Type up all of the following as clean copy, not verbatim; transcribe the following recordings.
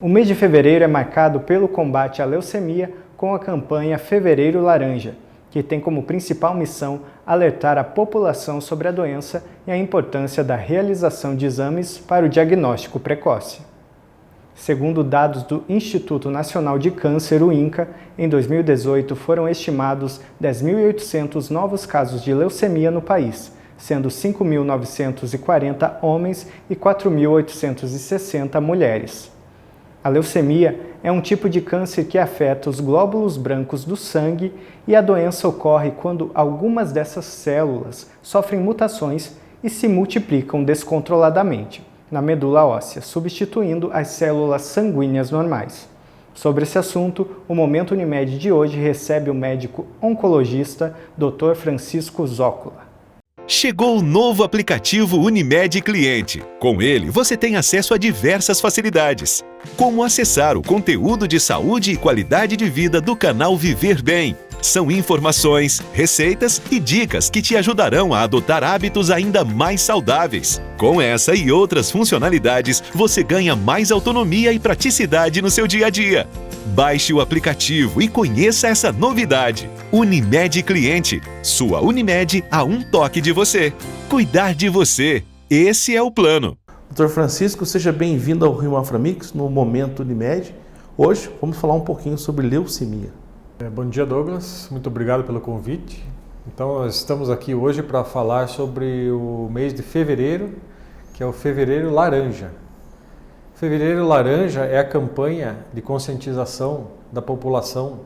O mês de fevereiro é marcado pelo combate à leucemia com a campanha Fevereiro Laranja, que tem como principal missão alertar a população sobre a doença e a importância da realização de exames para o diagnóstico precoce. Segundo dados do Instituto Nacional de Câncer, o INCA, em 2018 foram estimados 10.800 novos casos de leucemia no país, sendo 5.940 homens e 4.860 mulheres. A leucemia é um tipo de câncer que afeta os glóbulos brancos do sangue e a doença ocorre quando algumas dessas células sofrem mutações e se multiplicam descontroladamente na medula óssea, substituindo as células sanguíneas normais. Sobre esse assunto, o Momento Unimed de hoje recebe o médico oncologista Dr. Francisco Zóccola. Chegou o novo aplicativo Unimed Cliente. Com ele, você tem acesso a diversas facilidades, como acessar o conteúdo de saúde e qualidade de vida do canal Viver Bem. São informações, receitas e dicas que te ajudarão a adotar hábitos ainda mais saudáveis. Com essa e outras funcionalidades, você ganha mais autonomia e praticidade no seu dia a dia. Baixe o aplicativo e conheça essa novidade. Unimed Cliente. Sua Unimed a um toque de você. Cuidar de você. Esse é o plano. Dr. Francisco, seja bem-vindo ao Rio Aframix no Momento Unimed. Hoje vamos falar um pouquinho sobre leucemia. Bom dia, Douglas. Muito obrigado pelo convite. Então, nós estamos aqui hoje para falar sobre o mês de fevereiro, que é o Fevereiro Laranja. Fevereiro Laranja é a campanha de conscientização da população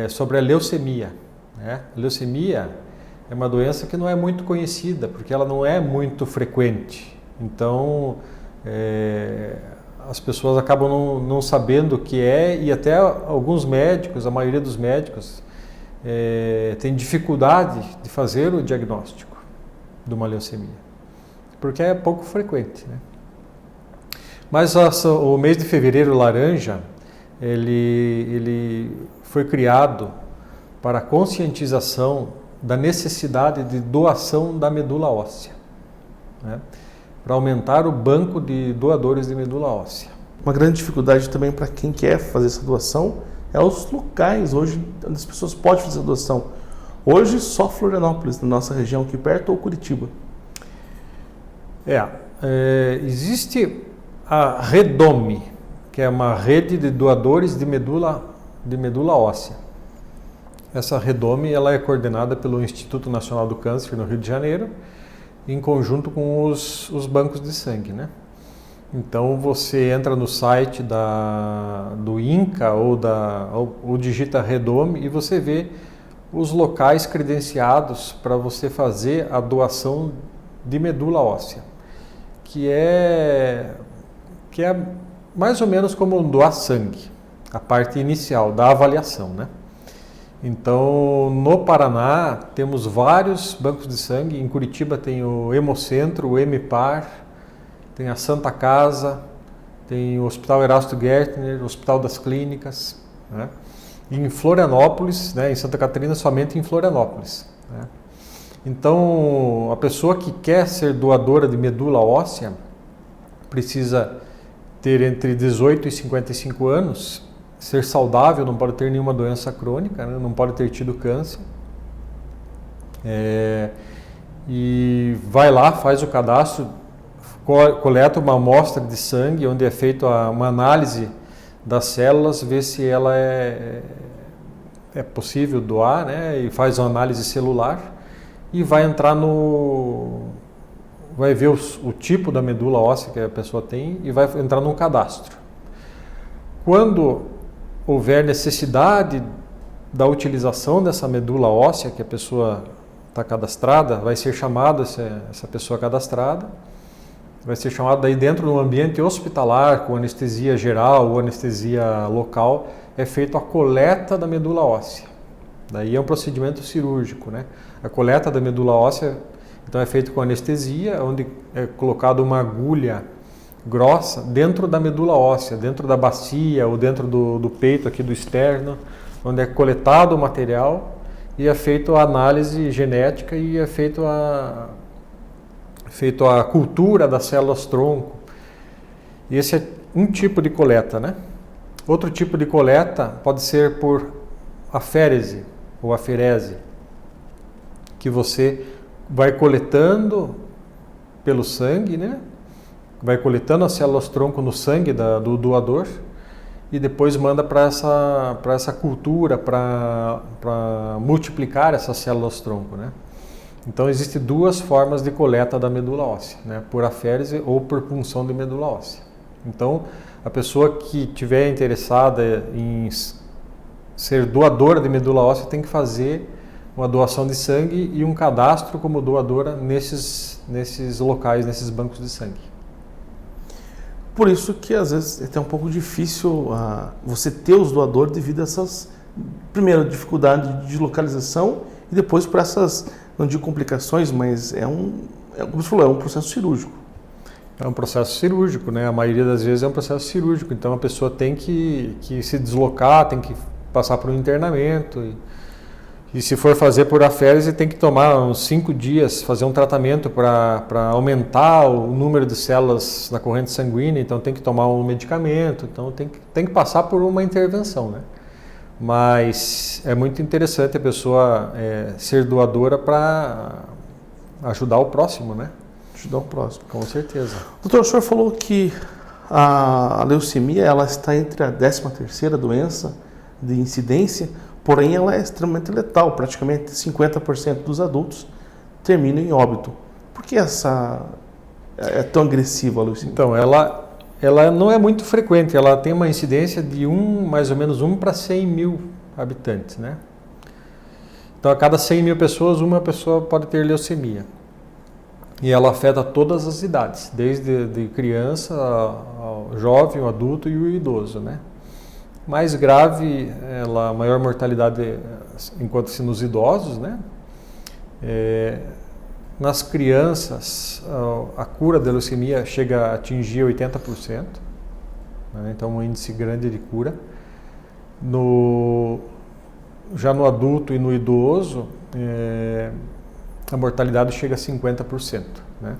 sobre a leucemia. A leucemia é uma doença que não é muito conhecida, porque ela não é muito frequente. Então, as pessoas acabam não sabendo o que é, e até alguns médicos, a maioria dos médicos, tem dificuldade de fazer o diagnóstico de uma leucemia, porque é pouco frequente, né? Mas o mês de fevereiro laranja, ele foi criado para a conscientização da necessidade de doação da medula óssea, né? Para aumentar o banco de doadores de medula óssea. Uma grande dificuldade também para quem quer fazer essa doação é os locais hoje onde as pessoas podem fazer a doação. Hoje só Florianópolis, na nossa região aqui perto, ou Curitiba. Existe a Redome, que é uma rede de doadores de medula óssea. Essa Redome ela é coordenada pelo Instituto Nacional do Câncer no Rio de Janeiro, em conjunto com os bancos de sangue, né? Então você entra no site do INCA ou digita Redome e você vê os locais credenciados para você fazer a doação de medula óssea, que é mais ou menos como doar sangue, a parte inicial da avaliação, né? Então, no Paraná, temos vários bancos de sangue. Em Curitiba tem o Hemocentro, o Hemipar, tem a Santa Casa, tem o Hospital Erasto Gertner, o Hospital das Clínicas, né? E em Florianópolis, né, em Santa Catarina, somente em Florianópolis, né? Então, a pessoa que quer ser doadora de medula óssea precisa ter entre 18 e 55 anos, ser saudável, não pode ter nenhuma doença crônica, né? Não pode ter tido câncer. E vai lá, faz o cadastro, coleta uma amostra de sangue, onde é feita uma análise das células, vê se ela é possível doar, né? E faz uma análise celular e vai entrar vai ver o tipo da medula óssea que a pessoa tem e vai entrar num cadastro. Quando houver necessidade da utilização dessa medula óssea que a pessoa está cadastrada, vai ser chamada essa pessoa cadastrada, vai ser chamada daí dentro de um ambiente hospitalar, com anestesia geral ou anestesia local, é feita a coleta da medula óssea. Daí é um procedimento cirúrgico, né? A coleta da medula óssea, então, é feito com anestesia, onde é colocada uma agulha grossa dentro da medula óssea, dentro da bacia ou dentro do peito aqui do externo, onde é coletado o material e é feita a análise genética e é feito a cultura das células tronco. E esse é um tipo de coleta, né? Outro tipo de coleta pode ser por aférese ou aferese, que você vai coletando pelo sangue, né? Vai coletando as células-tronco no sangue do doador e depois manda para essa cultura para multiplicar essas células-tronco, né? Então, existem duas formas de coleta da medula óssea, né? Por aférese ou por punção de medula óssea. Então, a pessoa que estiver interessada em ser doadora de medula óssea tem que fazer uma doação de sangue e um cadastro como doadora nesses locais, nesses bancos de sangue. Por isso que às vezes é até um pouco difícil você ter os doadores devido a essas, primeiro, dificuldade de localização e depois por essas, não digo complicações, mas como você falou, é um processo cirúrgico. É um processo cirúrgico, né? A maioria das vezes é um processo cirúrgico, então a pessoa tem que se deslocar, tem que passar por um internamento e se for fazer por aférese tem que tomar uns 5 dias, fazer um tratamento para aumentar o número de células na corrente sanguínea, então tem que tomar um medicamento, então tem que passar por uma intervenção, né? Mas é muito interessante a pessoa ser doadora para ajudar o próximo, né? Ajudar o próximo. Com certeza. Doutor, o senhor falou que a leucemia ela está entre a 13ª doença de incidência, porém ela é extremamente letal, praticamente 50% dos adultos terminam em óbito. Por que essa é tão agressiva a leucemia? Então, ela não é muito frequente, ela tem uma incidência de mais ou menos 1 para 100 mil habitantes, né? Então, a cada 100 mil pessoas, uma pessoa pode ter leucemia. E ela afeta todas as idades, desde de criança, ao jovem, ao adulto e o idoso, né? Mais grave, a maior mortalidade encontra-se nos idosos, né? Nas crianças, a cura da leucemia chega a atingir 80%, né? Então um índice grande de cura. Já no adulto e no idoso, a mortalidade chega a 50%, né?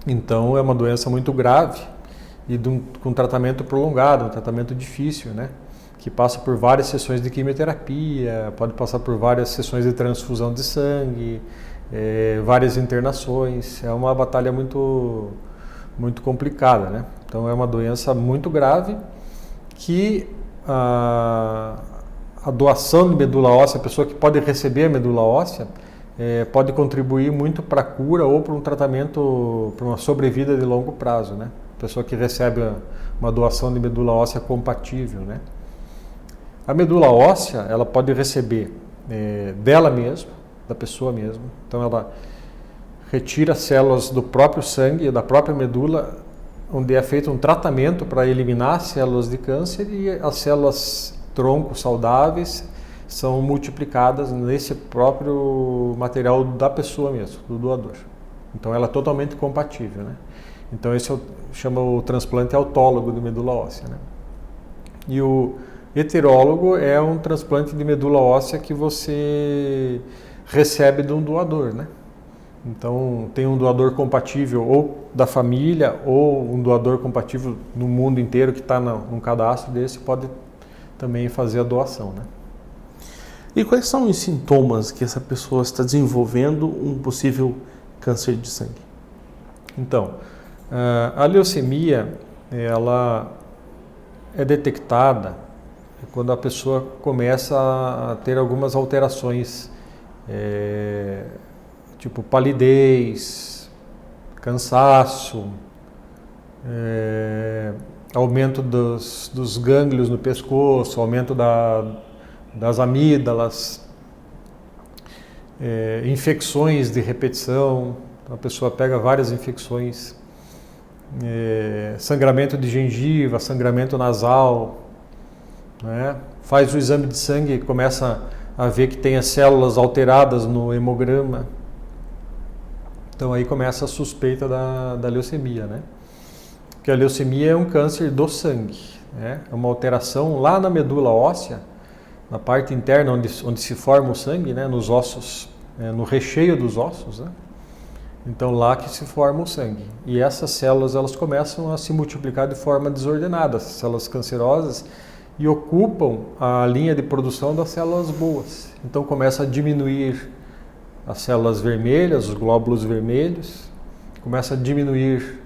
Então é uma doença muito grave e com tratamento prolongado, um tratamento difícil, né? Que passa por várias sessões de quimioterapia, pode passar por várias sessões de transfusão de sangue, várias internações. É uma batalha muito, muito complicada, né? Então é uma doença muito grave que a doação de medula óssea, a pessoa que pode receber a medula óssea, pode contribuir muito para a cura ou para um tratamento, para uma sobrevida de longo prazo, né? A pessoa que recebe uma doação de medula óssea compatível, né? A medula óssea, ela pode receber dela mesma, da pessoa mesma. Então ela retira células do próprio sangue, da própria medula, onde é feito um tratamento para eliminar células de câncer e as células tronco saudáveis são multiplicadas nesse próprio material da pessoa mesmo, do doador. Então ela é totalmente compatível, né? Então esse chama o transplante autólogo de medula óssea, né? E o heterólogo é um transplante de medula óssea que você recebe de um doador, né? Então tem um doador compatível ou da família ou um doador compatível no mundo inteiro que está num cadastro desse, pode também fazer a doação, né? E quais são os sintomas que essa pessoa está desenvolvendo um possível câncer de sangue? Então, a leucemia, ela é detectada quando a pessoa começa a ter algumas alterações, tipo palidez, cansaço, aumento dos gânglios no pescoço, aumento das amígdalas, infecções de repetição, a pessoa pega várias infecções, sangramento de gengiva, sangramento nasal, né? Faz o exame de sangue e começa a ver que tem as células alteradas no hemograma. Então aí começa a suspeita da leucemia, né? Porque a leucemia é um câncer do sangue, né? É uma alteração lá na medula óssea, na parte interna onde se forma o sangue, né? Nos ossos, no recheio dos ossos, né? Então lá que se forma o sangue. E essas células elas começam a se multiplicar de forma desordenada, essas células cancerosas, e ocupam a linha de produção das células boas. Então começa a diminuir as células vermelhas, os glóbulos vermelhos, começa a diminuir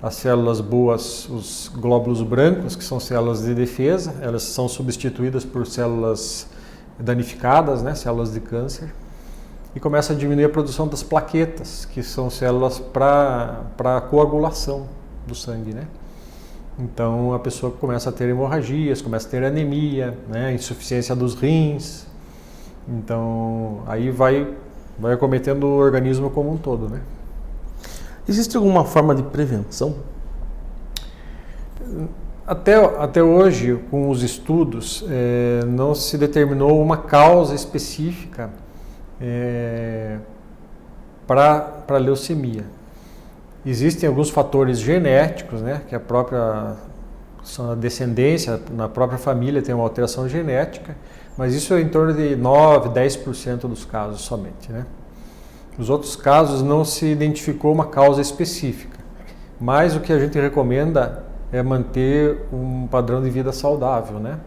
as células boas, os glóbulos brancos, que são células de defesa, elas são substituídas por células danificadas, né, células de câncer. E começa a diminuir a produção das plaquetas, que são células para coagulação do sangue, né? Então a pessoa começa a ter hemorragias, começa a ter anemia, né? Insuficiência dos rins. Então aí vai acometendo o organismo como um todo, né? Existe alguma forma de prevenção? Até hoje, com os estudos, não se determinou uma causa específica para a leucemia. Existem alguns fatores genéticos, né, que a descendência, na própria família tem uma alteração genética, mas isso é em torno de 9, 10% dos casos somente, né? Nos outros casos não se identificou uma causa específica, mas o que a gente recomenda é manter um padrão de vida saudável, né?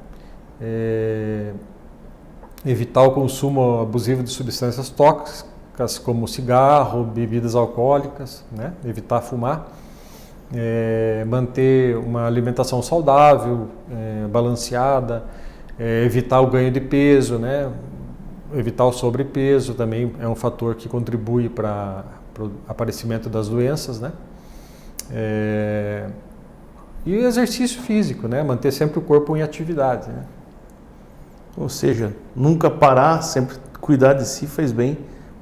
Evitar o consumo abusivo de substâncias tóxicas, como cigarro, bebidas alcoólicas, né? Evitar fumar, manter uma alimentação saudável, balanceada, evitar o ganho de peso, né? Evitar o sobrepeso também é um fator que contribui para o aparecimento das doenças, né? E o exercício físico, né? Manter sempre o corpo em atividade, né? Ou seja, nunca parar, sempre cuidar de si faz bem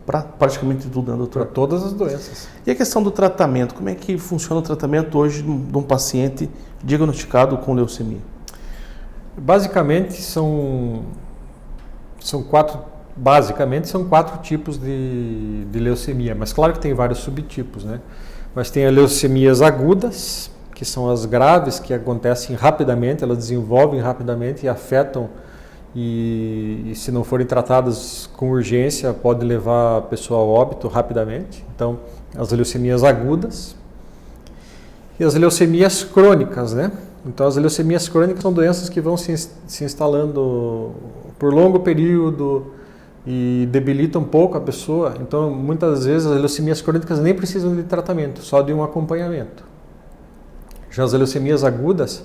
para praticamente tudo, né, doutor? Para todas as doenças. E a questão do tratamento, como é que funciona o tratamento hoje de um paciente diagnosticado com leucemia? Basicamente são quatro tipos de leucemia, mas claro que tem vários subtipos, né? Mas tem as leucemias agudas, que são as graves, que acontecem rapidamente, elas desenvolvem rapidamente e afetam, e se não forem tratadas com urgência, pode levar a pessoa ao óbito rapidamente. Então, as leucemias agudas e as leucemias crônicas, né? Então, as leucemias crônicas são doenças que vão se instalando por longo período e debilitam um pouco a pessoa. Então, muitas vezes, as leucemias crônicas nem precisam de tratamento, só de um acompanhamento. Já as leucemias agudas,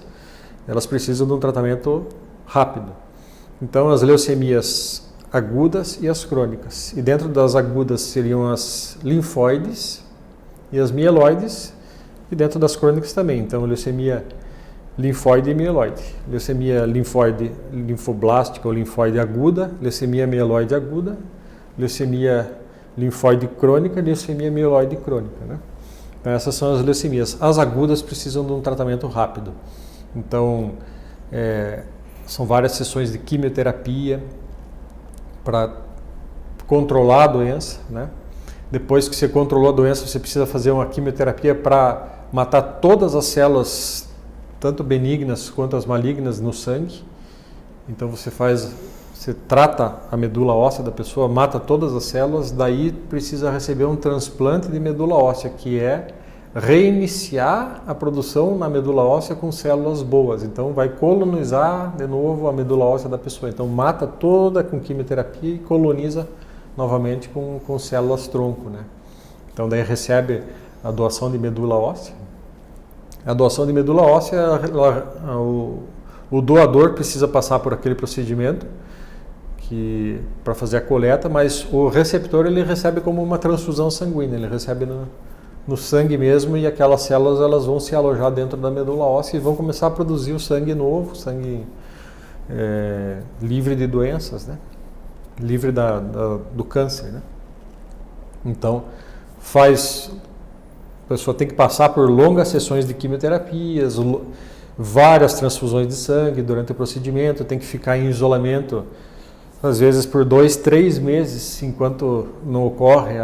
elas precisam de um tratamento rápido. Então, as leucemias agudas e as crônicas. E dentro das agudas seriam as linfóides e as mieloides, e dentro das crônicas também. Então, leucemia linfóide e mieloide. Leucemia linfóide linfoblástica ou linfóide aguda, leucemia mieloide aguda, leucemia linfóide crônica e leucemia mieloide crônica, né? Então, essas são as leucemias. As agudas precisam de um tratamento rápido. Então, são várias sessões de quimioterapia para controlar a doença, né? Depois que você controlou a doença, você precisa fazer uma quimioterapia para matar todas as células, tanto benignas quanto as malignas, no sangue. Então você trata a medula óssea da pessoa, mata todas as células, daí precisa receber um transplante de medula óssea, que é reiniciar a produção na medula óssea com células boas. Então vai colonizar de novo a medula óssea da pessoa. Então mata toda com quimioterapia e coloniza novamente com células tronco, né? Então daí recebe a doação de medula óssea. A doação de medula óssea, o doador precisa passar por aquele procedimento para fazer a coleta, mas o receptor ele recebe como uma transfusão sanguínea, ele recebe no sangue mesmo, e aquelas células elas vão se alojar dentro da medula óssea e vão começar a produzir o sangue novo, sangue livre de doenças, né? Livre do câncer, né? Então, a pessoa tem que passar por longas sessões de quimioterapias, várias transfusões de sangue durante o procedimento, tem que ficar em isolamento, às vezes por 2, 3 meses, enquanto não ocorre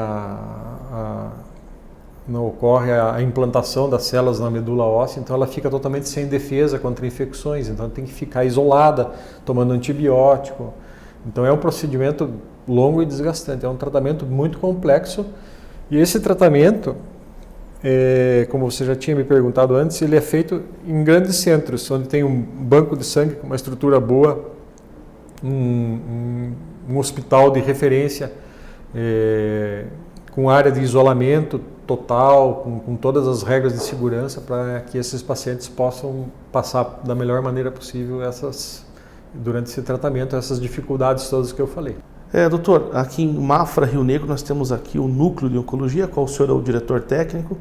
a implantação das células na medula óssea. Então ela fica totalmente sem defesa contra infecções, então tem que ficar isolada, tomando antibiótico. Então é um procedimento longo e desgastante, é um tratamento muito complexo E esse tratamento, como você já tinha me perguntado antes, ele é feito em grandes centros, onde tem um banco de sangue com uma estrutura boa, um hospital de referência, com área de isolamento total, com todas as regras de segurança para que esses pacientes possam passar da melhor maneira possível durante esse tratamento, essas dificuldades todas que eu falei. Doutor, aqui em Mafra, Rio Negro, nós temos aqui o Núcleo de Oncologia, qual o senhor é o diretor técnico.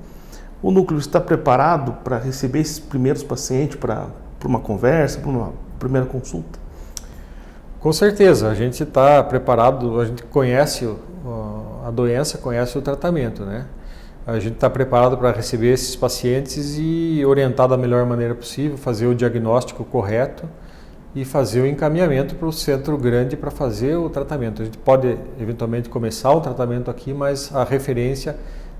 O núcleo está preparado para receber esses primeiros pacientes para uma conversa, para uma primeira consulta? Com certeza, a gente está preparado, a gente conhece a doença, conhece o tratamento, né? A gente está preparado para receber esses pacientes e orientar da melhor maneira possível, fazer o diagnóstico correto e fazer o encaminhamento para o centro grande para fazer o tratamento. A gente pode eventualmente começar o tratamento aqui, mas a referência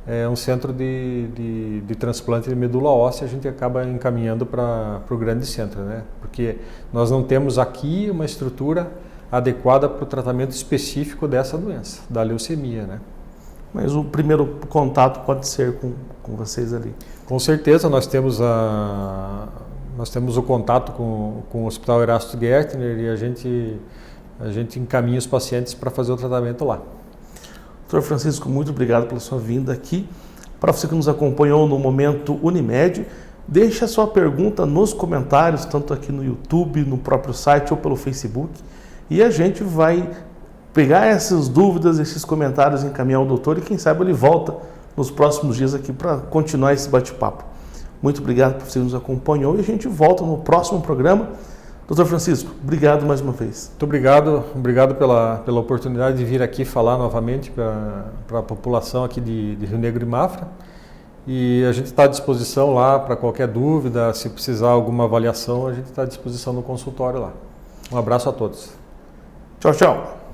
é um centro de transplante de medula óssea, a gente acaba encaminhando para o grande centro, né? Porque nós não temos aqui uma estrutura adequada para o tratamento específico dessa doença, da leucemia, né? Mas o primeiro contato pode ser com vocês ali? Com certeza, nós temos o contato com o Hospital Erasto Gertner e a gente encaminha os pacientes para fazer o tratamento lá. Dr. Francisco, muito obrigado pela sua vinda aqui. Para você que nos acompanhou no Momento Unimed, deixe a sua pergunta nos comentários, tanto aqui no YouTube, no próprio site ou pelo Facebook, e a gente vai pegar essas dúvidas, esses comentários, encaminhar ao doutor e quem sabe ele volta nos próximos dias aqui para continuar esse bate-papo. Muito obrigado por você nos acompanhou e a gente volta no próximo programa. Dr. Francisco, obrigado mais uma vez. Muito obrigado pela oportunidade de vir aqui falar novamente para a população aqui de Rio Negro e Mafra. E a gente está à disposição lá para qualquer dúvida, se precisar alguma avaliação, a gente está à disposição no consultório lá. Um abraço a todos. Tchau, tchau.